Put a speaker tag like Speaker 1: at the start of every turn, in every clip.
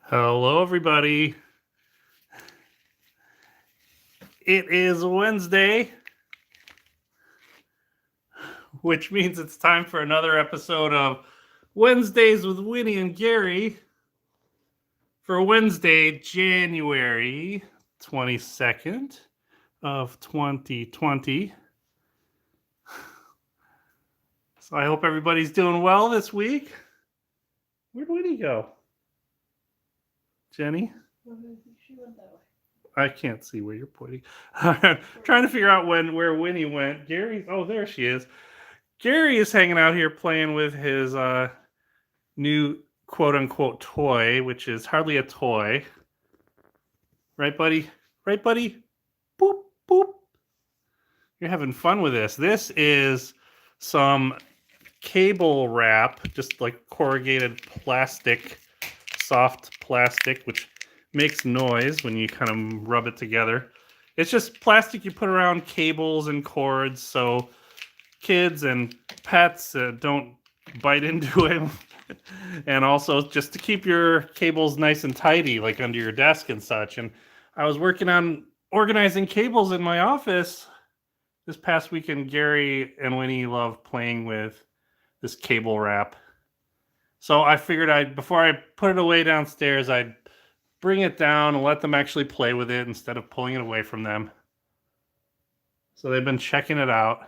Speaker 1: Hello, everybody. It is Wednesday, which means it's time for another episode of Wednesdays with Winnie and Gary for Wednesday, January 22nd of 2020. So I hope everybody's doing well this week. Where'd Winnie go? Jenny?
Speaker 2: She went that way.
Speaker 1: I can't see where you're pointing. Trying to figure out where Winnie went. Gary, oh, there she is. Gary is hanging out here playing with his new quote-unquote toy, which is hardly a toy. Right, buddy? Right, buddy? Boop, boop. You're having fun with this. This is some cable wrap, just like corrugated plastic, soft plastic, which makes noise when you kind of rub it together. It's just plastic you put around cables and cords so kids and pets don't bite into it. And also just to keep your cables nice and tidy, like under your desk and such. And I was working on organizing cables in my office this past weekend. Gary and Winnie love playing with this cable wrap. So I figured before I put it away downstairs, I'd bring it down and let them actually play with it instead of pulling it away from them. So they've been checking it out.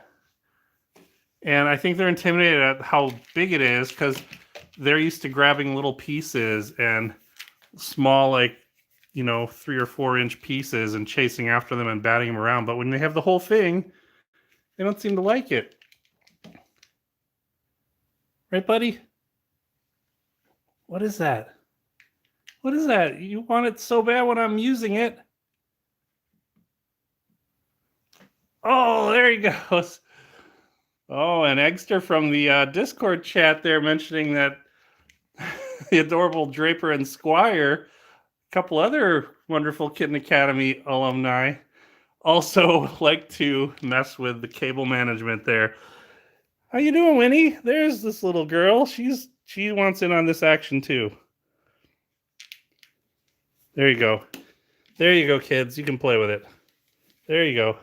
Speaker 1: And I think they're intimidated at how big it is because they're used to grabbing little pieces and small, 3 or 4 inch pieces and chasing after them and batting them around. But when they have the whole thing, they don't seem to like it. Right, buddy? What is that? What is that? You want it so bad when I'm using it. Oh, there he goes. Oh, and Eggster from the Discord chat there mentioning that the adorable Draper and Squire, a couple other wonderful Kitten Academy alumni, also like to mess with the cable management there. How you doing, Winnie? There's this little girl. She wants in on this action too. There you go. There you go, kids. You can play with it. There you go.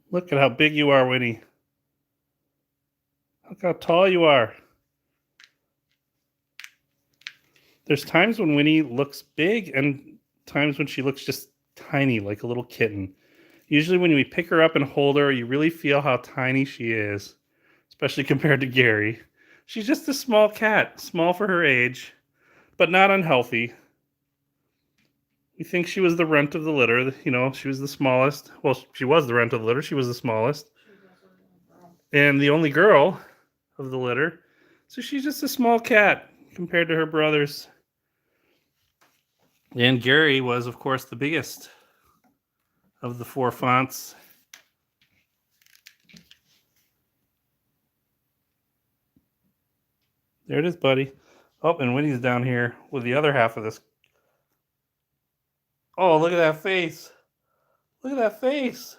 Speaker 1: Look at how big you are, Winnie. Look how tall you are. There's times when Winnie looks big and times when she looks just tiny, like a little kitten. Usually when we pick her up and hold her, you really feel how tiny she is, especially compared to Gary. She's just a small cat, small for her age, but not unhealthy. We think she was the runt of the litter. You know, she was the smallest. Well, she was the runt of the litter. She was the smallest. And the only girl of the litter. So she's just a small cat compared to her brothers. And Gary was, of course, the biggest of the 4 fonts. There it is, buddy. Oh, and Winnie's down here with the other half of this. Oh, look at that face. Look at that face.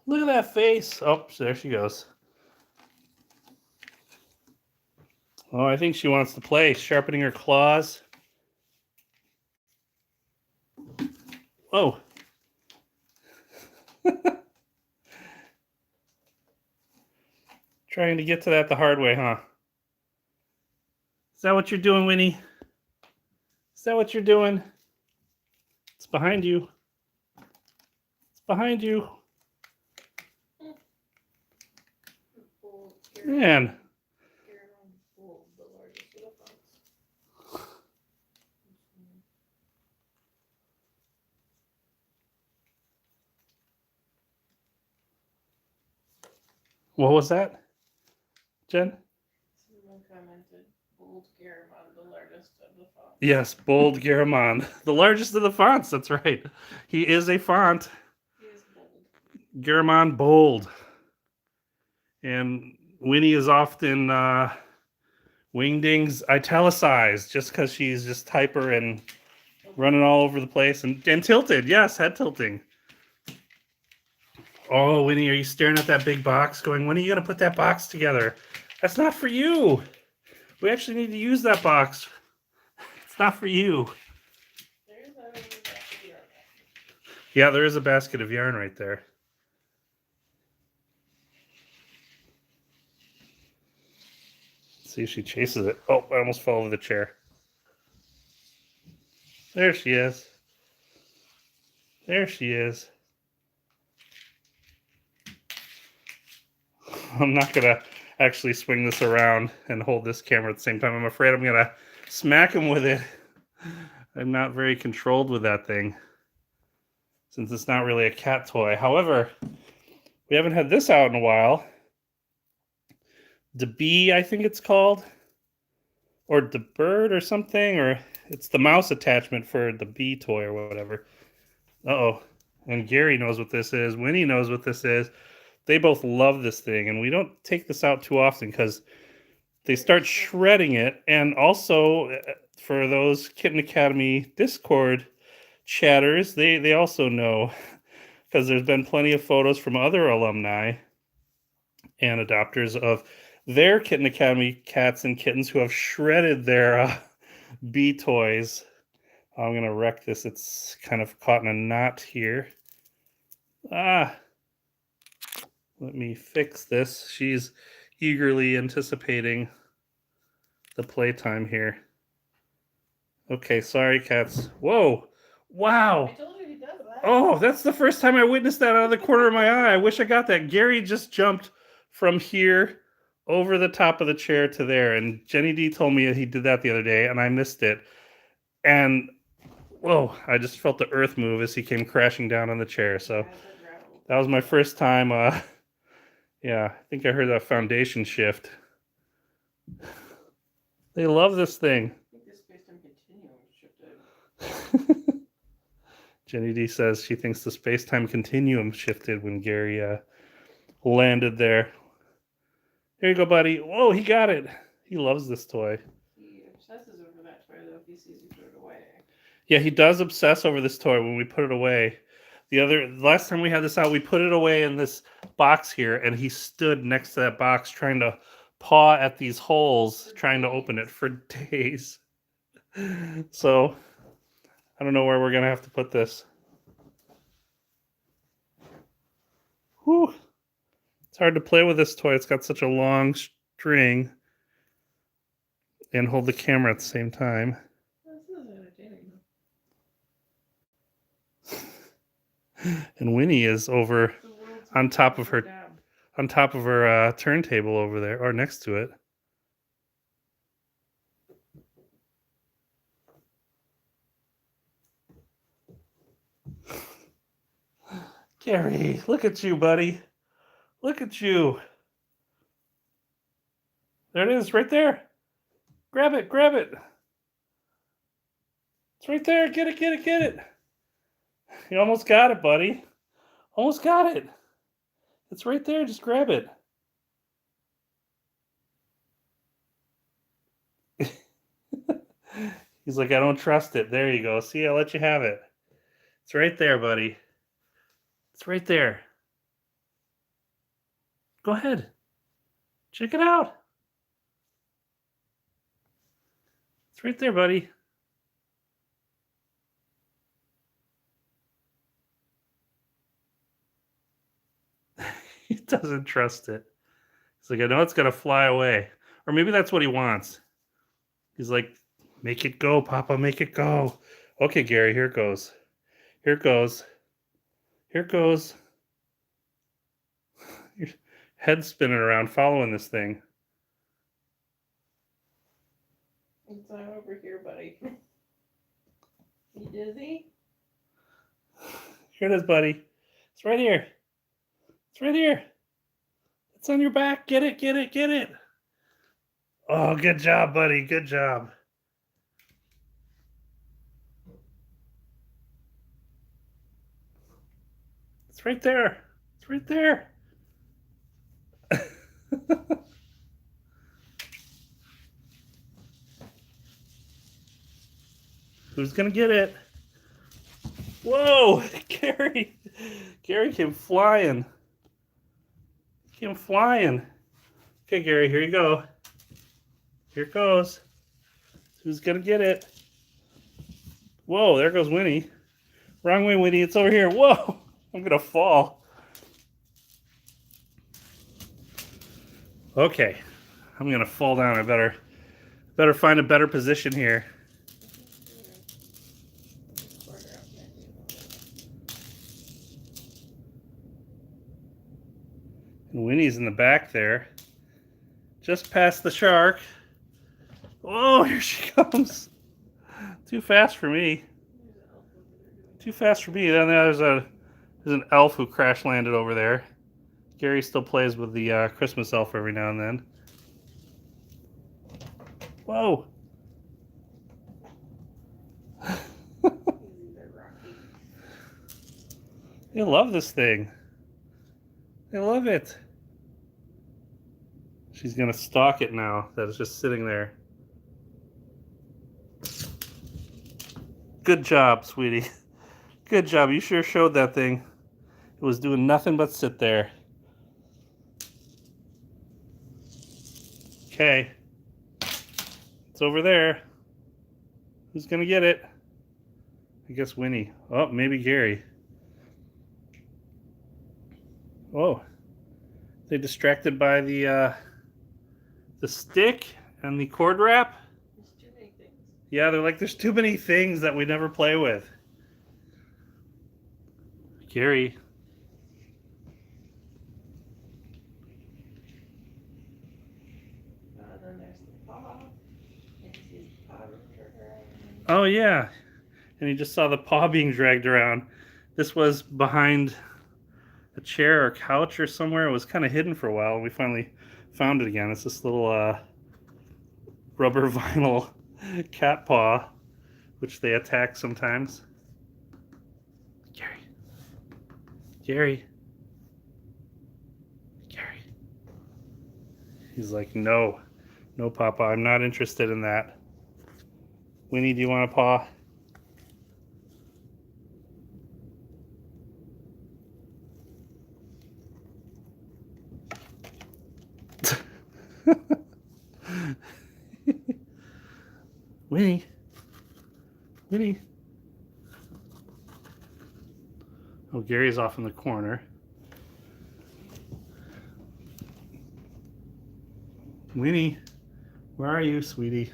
Speaker 1: Look at that face. Oh, there she goes. Oh, I think she wants to play, sharpening her claws. Whoa. Trying to get to that the hard way, huh? Is that what you're doing, Winnie? Is that what you're doing? It's behind you. It's behind you. Man. What was that, Jen?
Speaker 2: Someone commented, bold Garamond, the largest of the fonts.
Speaker 1: Yes, bold Garamond, the largest of the fonts. That's right. He is a font.
Speaker 2: He is bold.
Speaker 1: Garamond bold. And Winnie is often Wingdings italicized just because she's just hyper and running all over the place and tilted. Yes, head tilting. Oh, Winnie, are you staring at that big box going, when are you going to put that box together? That's not for you. We actually need to use that box. It's not for you.
Speaker 2: There's a basket yarn.
Speaker 1: Yeah, there is a basket of yarn right there. Let's see if she chases it. Oh, I almost fell over the chair. There she is. There she is. I'm not going to actually swing this around and hold this camera at the same time. I'm afraid I'm going to smack him with it. I'm not very controlled with that thing, since it's not really a cat toy. However, we haven't had this out in a while. The bee, I think it's called. Or the bird or something. Or it's the mouse attachment for the bee toy or whatever. Uh-oh. And Gary knows what this is. Winnie knows what this is. They both love this thing. And we don't take this out too often because they start shredding it. And also, for those Kitten Academy Discord chatters, they also know, because there's been plenty of photos from other alumni and adopters of their Kitten Academy cats and kittens who have shredded their bee toys. I'm going to wreck this. It's kind of caught in a knot here. Let me fix this. She's eagerly anticipating the playtime here. Okay, sorry, cats. Whoa! Wow!
Speaker 2: I told you he does that.
Speaker 1: Oh, that's the first time I witnessed that out of the corner of my eye. I wish I got that. Gary just jumped from here over the top of the chair to there, and Jenny D told me that he did that the other day, and I missed it. And whoa, I just felt the earth move as he came crashing down on the chair. So that was my first time. Yeah, I think I heard that foundation shift. They love this thing.
Speaker 2: I think this space-time continuum shifted.
Speaker 1: Jenny D says she thinks the space-time continuum shifted when Gary landed there. Here you go, buddy. Whoa, he got it. He loves this toy.
Speaker 2: He obsesses over that toy, though, if he sees you put it away.
Speaker 1: Yeah, he does obsess over this toy when we put it away. The last time we had this out, we put it away in this box here, and he stood next to that box trying to paw at these holes, trying to open it for days. So, I don't know where we're going to have to put this. Whew. It's hard to play with this toy. It's got such a long string and hold the camera at the same time.
Speaker 2: This is entertaining.
Speaker 1: And Winnie is over on top of her turntable over there, or next to it. Gary, look at you, buddy. Look at you. There it is, right there. Grab it, grab it. It's right there. Get it, get it, get it. You almost got it, buddy. Almost got it. It's right there. Just grab it. He's like, I don't trust it. There you go. See, I'll let you have it. It's right there, buddy. It's right there. Go ahead. Check it out. It's right there, buddy. He doesn't trust it. He's like, I know it's going to fly away. Or maybe that's what he wants. He's like, make it go, Papa, make it go. Okay, Gary, here it goes. Here it goes. Here it goes. Your head's spinning around following this thing.
Speaker 2: It's over here, buddy. You dizzy?
Speaker 1: Here it is, buddy. It's right here. It's right here. It's on your back. Get it, get it, get it. Oh, good job, buddy. Good job. It's right there. It's right there. Who's gonna get it? Whoa, Gary! Gary came flying. Came flying. Okay, Gary, here you go. Here it goes. Who's gonna get it? Whoa, there goes Winnie. Wrong way, Winnie. It's over here. Whoa, I'm gonna fall. Okay, I'm gonna fall down. I better find a better position here. And Winnie's in the back there, just past the shark. Oh, here she comes. Too fast for me. Too fast for me. Then there's an elf who crash landed over there. Gary still plays with the Christmas elf every now and then. Whoa. They love this thing. They love it. She's gonna stalk it now that it's just sitting there. Good job, sweetie. Good job. You sure showed that thing. It was doing nothing but sit there. Okay. It's over there. Who's gonna get it? I guess Winnie. Oh, maybe Gary. Oh. They distracted by the stick and the cord wrap?
Speaker 2: There's too many things.
Speaker 1: Yeah, they're like, there's too many things that we never play with. Gary.
Speaker 2: Then there's the paw. You can see his paw around.
Speaker 1: Oh, yeah. And you just saw the paw being dragged around. This was behind a chair or couch or somewhere. It was kind of hidden for a while. We finally found it again. It's this little rubber vinyl cat paw, which they attack sometimes. Gary. Gary. Gary. He's like, no. No, Papa, I'm not interested in that. Winnie, do you want a paw? Winnie. Winnie. Oh, Gary's off in the corner. Winnie, where are you, sweetie?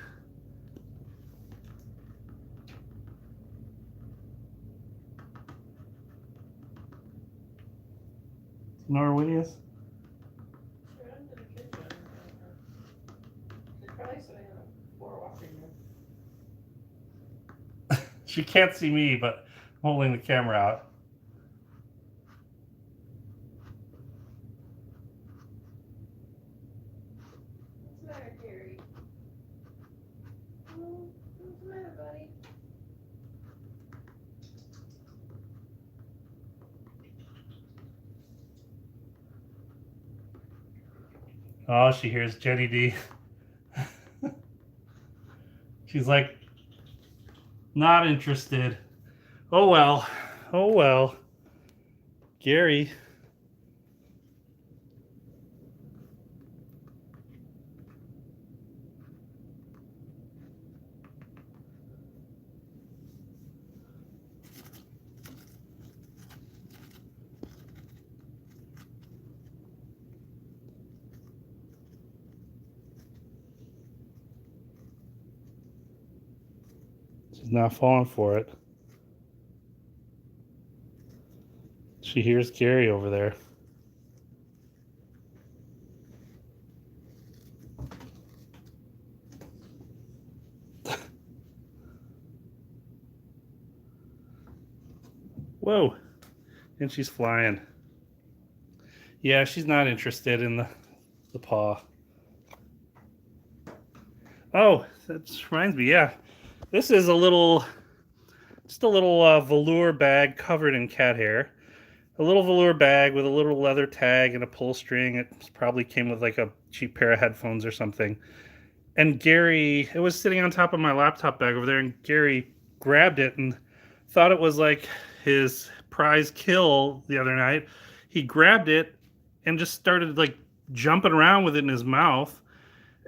Speaker 1: You know where Winnie is?
Speaker 2: They're under the kitchen. They're probably sitting in a floor watching you.
Speaker 1: She can't see me, but I'm holding the camera out.
Speaker 2: What's the matter, Gary? Oh, what's the matter, buddy?
Speaker 1: Oh, she hears Jenny D. She's like, not interested. Oh well. Oh well. Gary. She's not falling for it. She hears Gary over there. Whoa. And she's flying. Yeah, she's not interested in the paw. Oh, that reminds me, yeah. This is just a little velour bag covered in cat hair. A little velour bag with a little leather tag and a pull string. It probably came with like a cheap pair of headphones or something. And Gary, it was sitting on top of my laptop bag over there, and Gary grabbed it and thought it was like his prize kill the other night. He grabbed it and just started like jumping around with it in his mouth.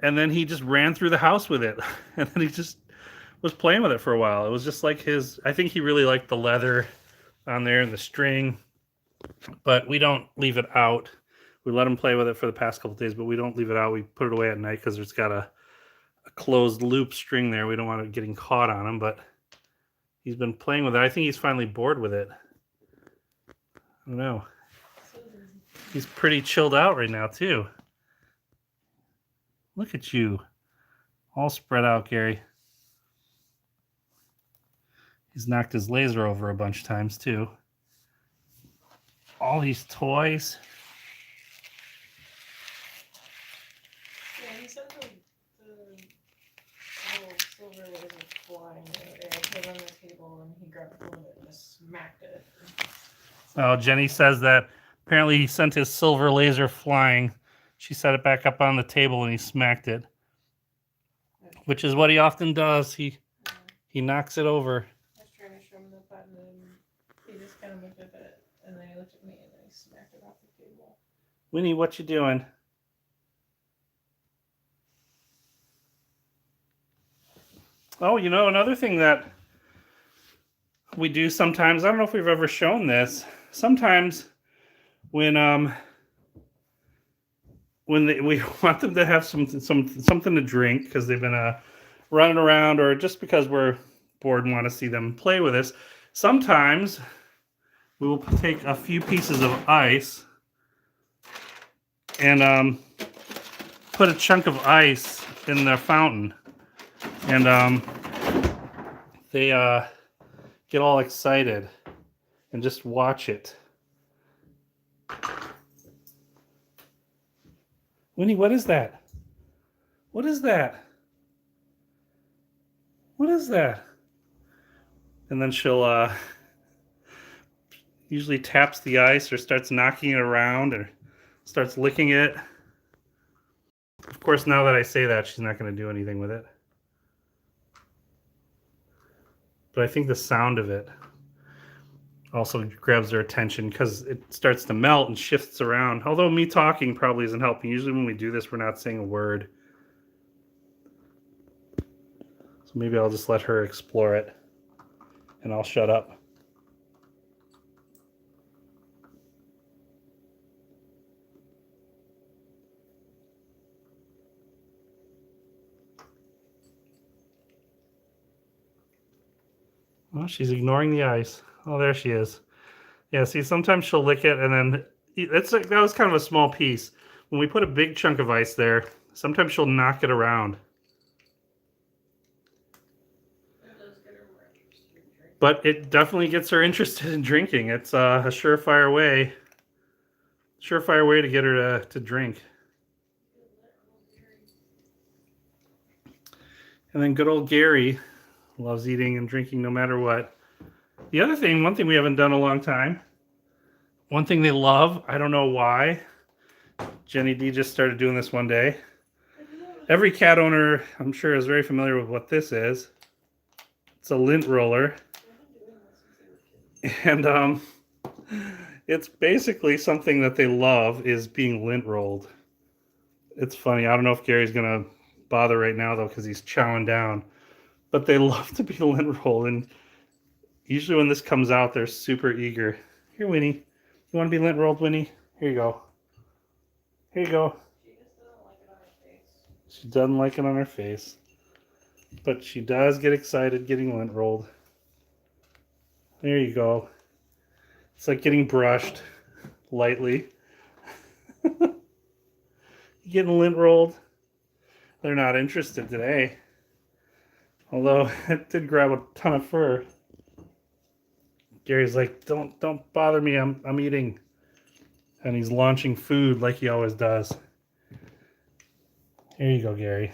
Speaker 1: And then he just ran through the house with it. And then he just was playing with it for a while. It was just like his, I think he really liked the leather on there and the string. But we don't leave it out. We let him play with it for the past couple of days, but we don't leave it out. We put it away at night because it's got a closed loop string there. We don't want it getting caught on him, but he's been playing with it. I think he's finally bored with it. I don't know. He's pretty chilled out right now, too. Look at you. All spread out, Gary. He's knocked his laser over a bunch of times, too. All these toys.
Speaker 2: Yeah, he said the little silver laser flying the other day. I put it on the table and he grabbed one of it and just smacked it.
Speaker 1: Oh, Jenny says that apparently he sent his silver laser flying. She set it back up on the table and he smacked it, which is what he often does. He knocks it over.
Speaker 2: I was trying to show him the button and he just kind of looked at it and then he looked at me and then he smacked it off the table.
Speaker 1: Winnie, what you doing? Oh, you know, another thing that we do sometimes, I don't know if we've ever shown this. Sometimes when we want them to have something to drink because they've been running around, or just because we're bored and want to see them play with us, sometimes we will take a few pieces of ice and put a chunk of ice in the fountain, and they get all excited and just watch it. Winnie, what is that? What is that? What is that? And then she'll usually taps the ice or starts knocking it around or starts licking it. Of course, now that I say that, she's not going to do anything with it. But I think the sound of it also grabs their attention because it starts to melt and shifts around. Although me talking probably isn't helping. Usually when we do this, we're not saying a word. So maybe I'll just let her explore it and I'll shut up. Well, she's ignoring the ice. Oh, there she is. Yeah, see, sometimes she'll lick it, and then that was kind of a small piece. When we put a big chunk of ice there, sometimes she'll knock it around. But it definitely gets her interested in drinking. It's a surefire way to get her to drink. And then good old Gary loves eating and drinking no matter what. The other thing, one thing we haven't done in a long time, one thing they love, I don't know why, Jenny D just started doing this one day. Every cat owner, I'm sure, is very familiar with what this is. It's a lint roller. And it's basically something that they love is being lint rolled. It's funny. I don't know if Gary's going to bother right now, though, because he's chowing down. But they love to be lint rolled. And usually when this comes out, they're super eager. Here, Winnie. You want to be lint rolled, Winnie? Here you go. Here you go. She doesn't like it on her face. But she does get excited getting lint rolled. There you go. It's like getting brushed lightly. You getting lint rolled? They're not interested today. Although it did grab a ton of fur. Gary's like, don't bother me. I'm eating. And he's launching food like he always does. Here you go, Gary.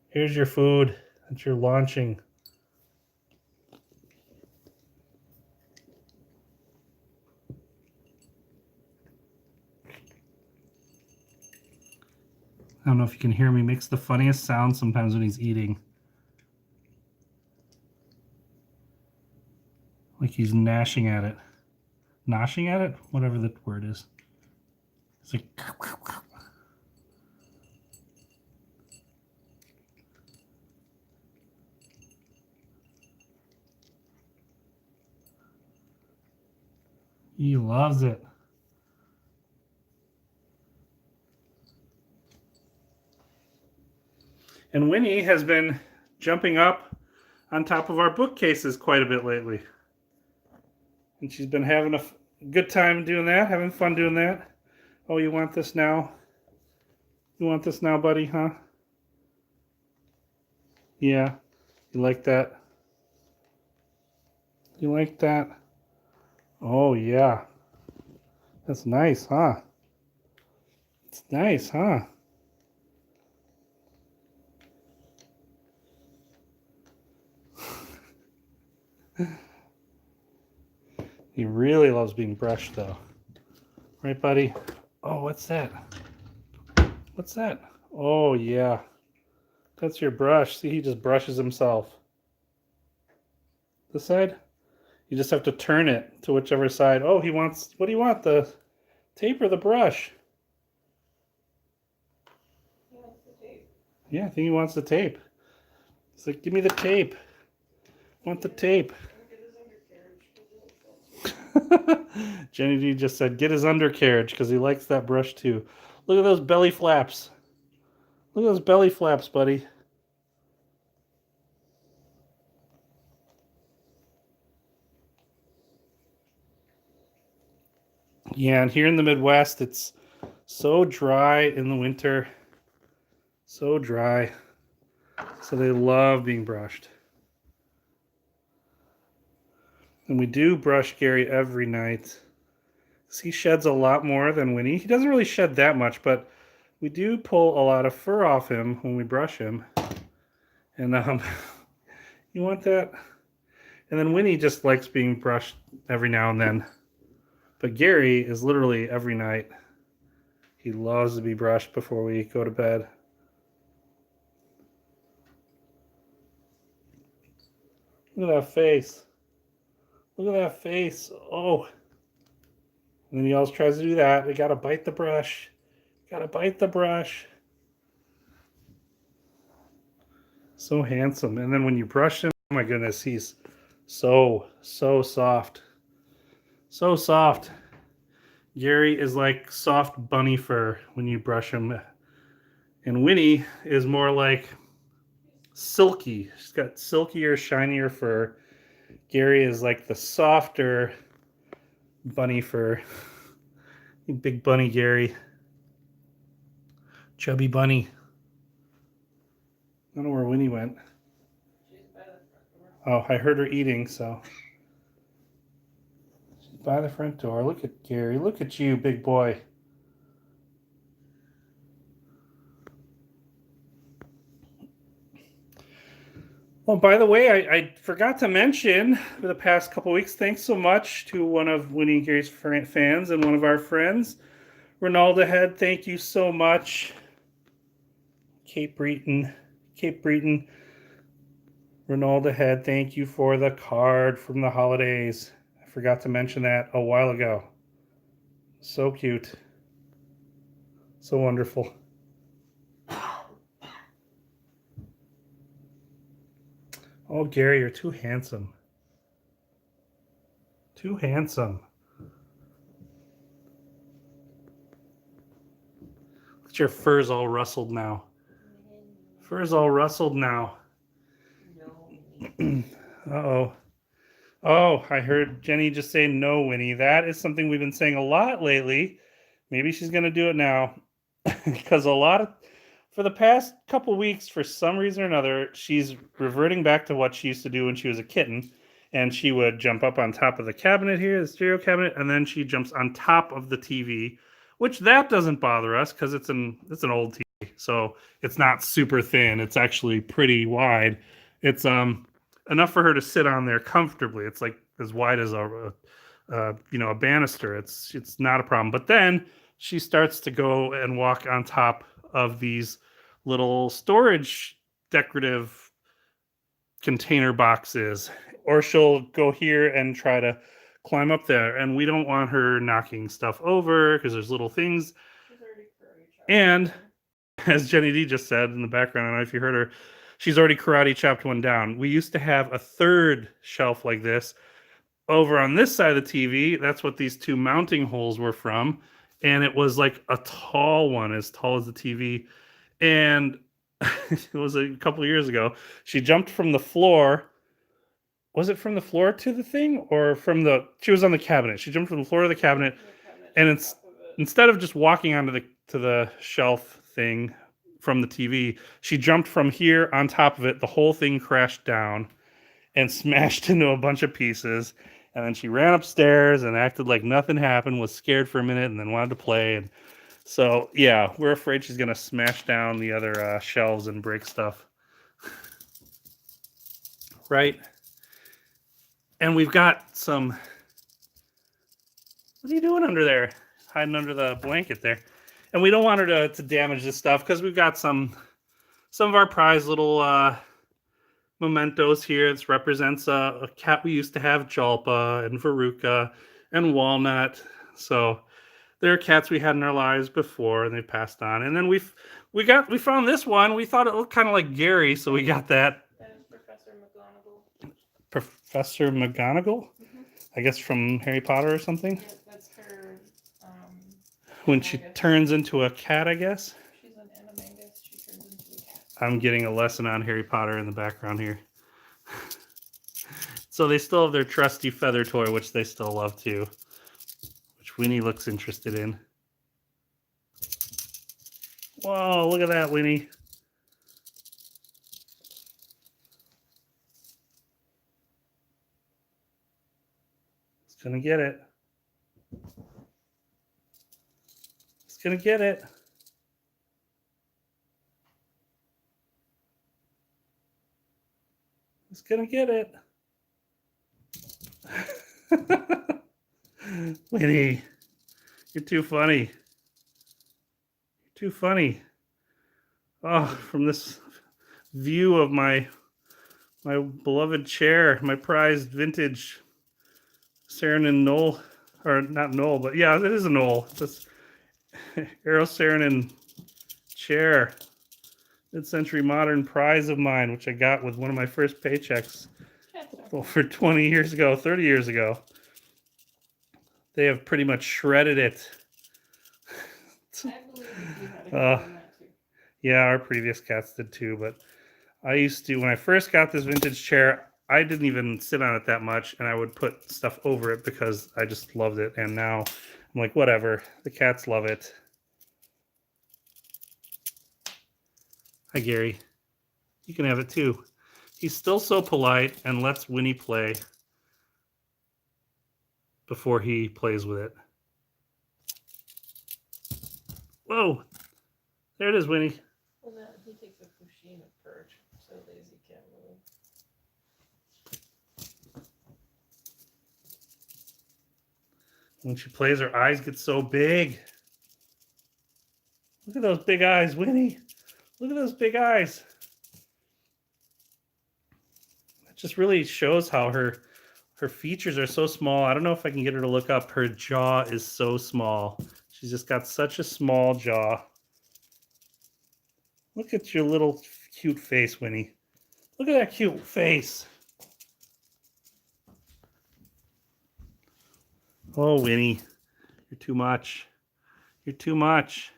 Speaker 1: Here's your food that you're launching. I don't know if you can hear me. He makes the funniest sound sometimes when he's eating. Like he's gnashing at it. Gnashing at it? Whatever the word is. It's like, he loves it. And Winnie has been jumping up on top of our bookcases quite a bit lately. And she's been having a good time doing that, having fun doing that. Oh, you want this now? You want this now, buddy, huh? Yeah. You like that? You like that? Oh, yeah. That's nice, huh? It's nice, huh? He really loves being brushed, though. Right, buddy? Oh, what's that? What's that? Oh, yeah. That's your brush. See, he just brushes himself. This side? You just have to turn it to whichever side. Oh, he wants... What do you want? The tape or the brush?
Speaker 2: He wants the tape.
Speaker 1: Yeah, I think he wants the tape. He's like, give me the tape. I want the tape.
Speaker 2: Get his undercarriage.
Speaker 1: Jenny D just said, get his undercarriage because he likes that brush too. Look at those belly flaps. Look at those belly flaps, buddy. Yeah, and here in the Midwest, it's so dry in the winter. So dry. So they love being brushed. And we do brush Gary every night. He sheds a lot more than Winnie. He doesn't really shed that much, but we do pull a lot of fur off him when we brush him. And you want that? And then Winnie just likes being brushed every now and then. But Gary is literally every night. He loves to be brushed before we go to bed. Look at that face. Look at that face. Oh. And then he always tries to do that. We gotta bite the brush. Gotta bite the brush. So handsome. And then when you brush him, oh my goodness, he's so soft. So soft. Gary is like soft bunny fur when you brush him. And Winnie is more like silky. She's got silkier, shinier fur. Gary is like the softer bunny fur. Big bunny Gary. Chubby bunny. I don't know where Winnie went.
Speaker 2: She's by the front door.
Speaker 1: Oh, I heard her eating, so. She's by the front door. Look at Gary. Look at you, big boy. Well, by the way, I forgot to mention for the past couple weeks, thanks so much to one of Winnie and Gary's fans and one of our friends, Ronaldo Head. Thank you so much. Cape Breton. Ronaldo Head, thank you for the card from the holidays. I forgot to mention that a while ago. So cute. So wonderful. Oh, Gary, you're too handsome. Too handsome. Look at your fur's all rustled now. Fur's all rustled now.
Speaker 2: No.
Speaker 1: Uh-oh. Oh, I heard Jenny just say no, Winnie. That is something we've been saying a lot lately. Maybe she's going to do it now. Because for the past couple weeks, for some reason or another, she's reverting back to what she used to do when she was a kitten. And she would jump up on top of the cabinet here, the stereo cabinet, and then she jumps on top of the TV, which that doesn't bother us because it's an old TV. So it's not super thin. It's actually pretty wide. It's enough for her to sit on there comfortably. It's like as wide as a banister. It's not a problem. But then she starts to go and walk on top of these little storage decorative container boxes, or she'll go here and try to climb up there. And we don't want her knocking stuff over because there's little things And as Jenny D just said in the background, I don't know if you heard her, she's already karate chopped one down. We used to have a third shelf like this over on this side of the TV. That's what these two mounting holes were from. And it was like a tall one, as tall as the TV. And it was a couple of years ago. She jumped from the floor. Was it from the floor to the thing, or from the? She was on the cabinet. She jumped from the floor to the cabinet, and it's instead of just walking onto the shelf thing from the TV, she jumped from here on top of it. The whole thing crashed down and smashed into a bunch of pieces. And then she ran upstairs and acted like nothing happened. Was scared for a minute and then wanted to play. And so yeah, we're afraid she's gonna smash down the other shelves and break stuff. Right. And we've got some. What are you doing under there? Hiding under the blanket there. And we don't want her to damage this stuff because we've got some of our prized little mementos here. This represents a cat we used to have, Jalpa and Veruca and Walnut. So there are cats we had in our lives before and they passed on. And then we found this one. We thought it looked kind of like Gary, so we got that.
Speaker 2: That is Professor McGonagall.
Speaker 1: Professor McGonagall?
Speaker 2: Mm-hmm.
Speaker 1: I guess from Harry Potter or something?
Speaker 2: Yeah, that's her.
Speaker 1: When she turns into a cat, I guess?
Speaker 2: She's an animagus. She turns into a cat.
Speaker 1: I'm getting a lesson on Harry Potter in the background here. So they still have their trusty feather toy, which they still love too. Which WInnie looks interested in. Whoa, look at that, WInnie. It's gonna get it. It's gonna get it. It's gonna get it. WInnie, you're too funny. You're too funny. Oh, from this view of my beloved chair, my prized vintage Saarinen Knoll, or not Knoll, but yeah, it is a Knoll. This Eero Saarinen chair, mid-century modern prize of mine, which I got with one of my first paychecks over 20 years ago, 30 years ago. They have pretty much shredded it.
Speaker 2: I believe you had a cat in that too.
Speaker 1: Yeah, our previous cats did too, but I used to, when I first got this vintage chair, I didn't even sit on it that much, and I would put stuff over it because I just loved it, and now I'm like, whatever, the cats love it. Hi, Gary. You can have it too. He's still so polite and lets WInnie play before he plays with it. Whoa! There it is, WInnie.
Speaker 2: Well, no, he takes a Fushina perch, so lazy can't move.
Speaker 1: When she plays, her eyes get so big. Look at those big eyes, WInnie. Look at those big eyes. It just really shows how her features are so small. I don't know if I can get her to look up. Her jaw is so small. She's just got such a small jaw. Look at your little cute face, WInnie. Look at that cute face. Oh, WInnie, you're too much. You're too much.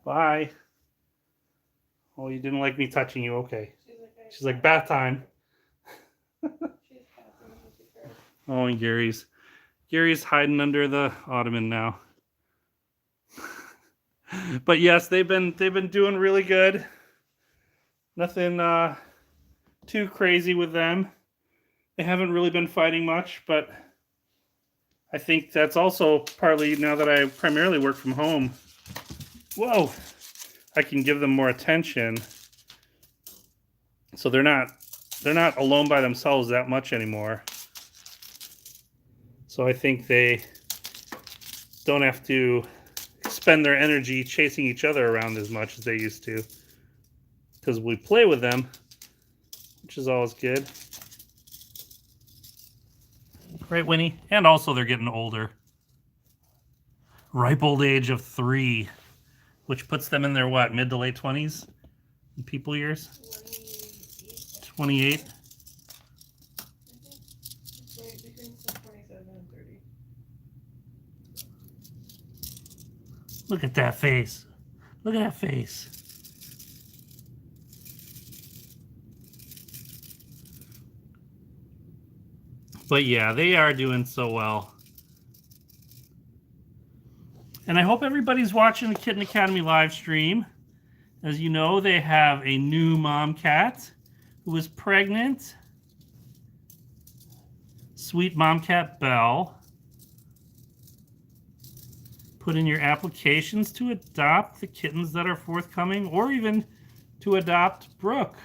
Speaker 1: Bye. Oh, you didn't like me touching you. Okay. She's like, bath time. Oh, and Gary's hiding under the ottoman now. But yes, they've been doing really good. Nothing too crazy with them. They haven't really been fighting much, but I think that's also partly now that I primarily work from home. Whoa! I can give them more attention. So they're not alone by themselves that much anymore. So I think they don't have to spend their energy chasing each other around as much as they used to. Because we play with them, which is always good. Right, WInnie? And also they're getting older. ripe old age of 3, which puts them in their what, mid to late 20s in people years? 28.
Speaker 2: Between 27 and 30.
Speaker 1: Look at that face. Look at that face. But yeah, they are doing so well. And I hope everybody's watching the Kitten Academy live stream. As you know, they have a new mom cat who is pregnant. Sweet mom cat Belle. Put in your applications to adopt the kittens that are forthcoming, or even to adopt Brooke,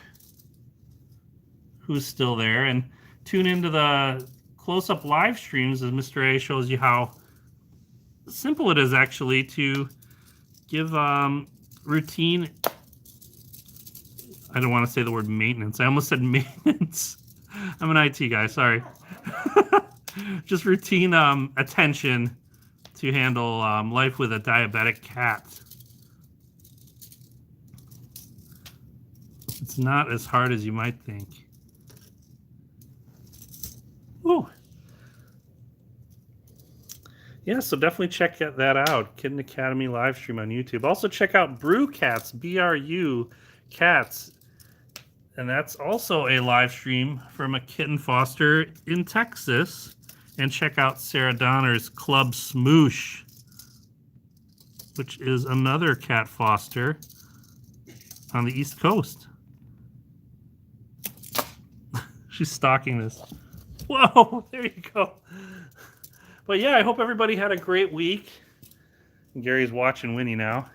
Speaker 1: who's still there. And tune into the close-up live streams as Mr. A shows you how simple it is actually to give routine. I don't want to say the word maintenance. I almost said maintenance. I'm an IT guy, sorry. Just routine attention to handle life with a diabetic cat. It's not as hard as you might think. Ooh. Yeah, so definitely check that out. Kitten Academy live stream on YouTube. Also check out Brew Cats, BRU Cats. And that's also a live stream from a kitten foster in Texas. And check out Sarah Donner's Club Smoosh, which is another cat foster on the East Coast. She's stalking this. Whoa, there you go. But yeah, I hope everybody had a great week. Gary's watching WInnie now.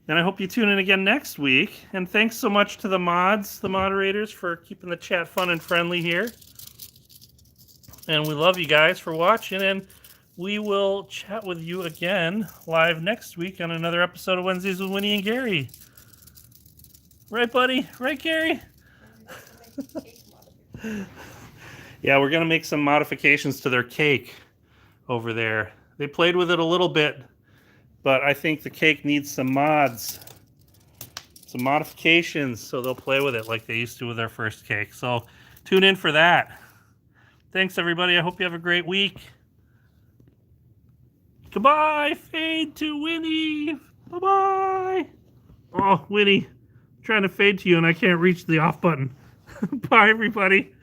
Speaker 1: And I hope you tune in again next week. And thanks so much to the mods, the moderators, for keeping the chat fun and friendly here. And we love you guys for watching. And we will chat with you again live next week on another episode of Wednesdays with WInnie and Gary. Right, buddy? Right, Gary? Yeah, we're going to make some modifications to their cake over there. They played with it a little bit, but I think the cake needs some mods, some modifications, so they'll play with it like they used to with their first cake. So tune in for that. Thanks, everybody. I hope you have a great week. Goodbye. Fade to WInnie. Bye-bye. Oh, WInnie, I'm trying to fade to you, and I can't reach the off button. Bye, everybody.